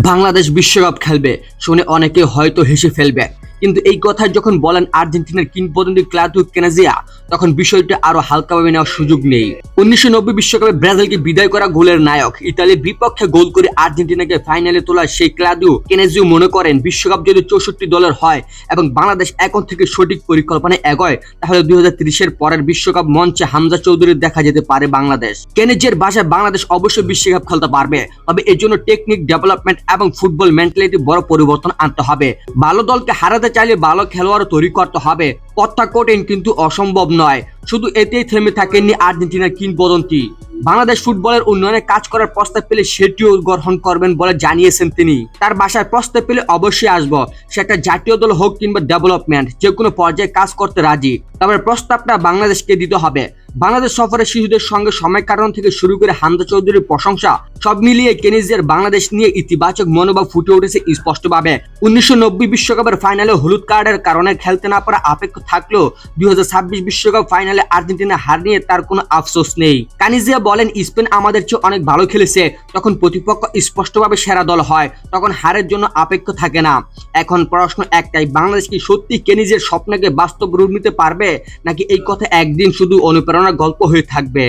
বাংলাদেশ বিশ্বকাপ খেলবে শুনে অনেকে হয়তো হেসে ফেলবে, কিন্তু এই কথা যখন বলেন আর্জেন্টিনার কিংবদন্তি ক্লাউদিও কেনেজিয়া, তখন বিষয়টা আরো হালকাভাবে নেওয়ার সুযোগ নেই। 1990 বিশ্বকাপে ব্রাজিলকে বিদায় করা গোলের নায়ক, ইতালির বিপক্ষে গোল করে আর্জেন্টিনাকে ফাইনালে তোলা সেই ক্লাউদিও কেনেজিয়া মনে করেন, বিশ্বকাপ যদি 64 দলের হয় এবং বাংলাদেশ এখন থেকে সঠিক পরিকল্পনায় এগোয়, তাহলে 2030-এর পরের বিশ্বকাপ মঞ্চে হামজা চৌধুরীর দেখা যেতে পারে বাংলাদেশ। কেনেজিয়ার ভাষায় বাংলাদেশ অবশ্যই বিশ্বকাপ খেলতে পারবে, তবে এর জন্য টেকনিক ডেভেলপমেন্ট এবং ফুটবল মেন্টালিটি বড় পরিবর্তন আনতে হবে। ভালো দলকে হারাতে চাইলে ভালো খেলোয়াড় তৈরি করতে হবে। পথটা কঠিন কিন্তু অসম্ভব নয়। শুধু এতেই থেমে থাকেননি আর্জেন্টিনার কিংবদন্তি। বাংলাদেশ ফুটবলের উন্নয়নে কাজ করার প্রস্তাব পেলে সেটিও গ্রহণ করবেন বলে জানিয়েছেন তিনি। তার বাসায় প্রস্তাব পেলে অবশ্যই আসবো, সেটা জাতীয় দল হোক কিংবা ডেভেলপমেন্ট, যে কোনো পর্যায়ে কাজ করতে রাজি। তবে প্রস্তাবটা বাংলাদেশকে দিতে হবে। বাংলাদেশ সফরে শিশুদের সঙ্গে সময় কাটানো থেকে শুরু করে হামজা চৌধুরীর প্রশংসা, সব মিলিয়ে কেনেজিয়ার বাংলাদেশ নিয়ে ইতিবাচক মনোভাব ফুটে উঠেছে স্পষ্টভাবে। 1990 বিশ্বকাপের ফাইনালে হলুদ কার্ডের কারণে খেলতে না পারা আপেক্ষ থাকলেও 2026 বিশ্বকাপ ফাইনালে আর্জেন্টিনা হার নিয়ে তার কোনো আফসোস নেই। কানিজিয়া বলেন, স্পেন আমাদের চেয়ে অনেক ভালো খেলেছে। তখন প্রতিপক্ষ স্পষ্টভাবে সেরা দল হয়, তখন হারের জন্য আপেক্ষ থাকে না। এখন প্রশ্ন একটাই, বাংলাদেশ কি সত্যি কেনিজিয়ার স্বপ্নকে বাস্তব রূপ নিতে পারবে, নাকি এই কথা একদিন শুধু অনুপ্রেরণার গল্প হয়ে থাকবে?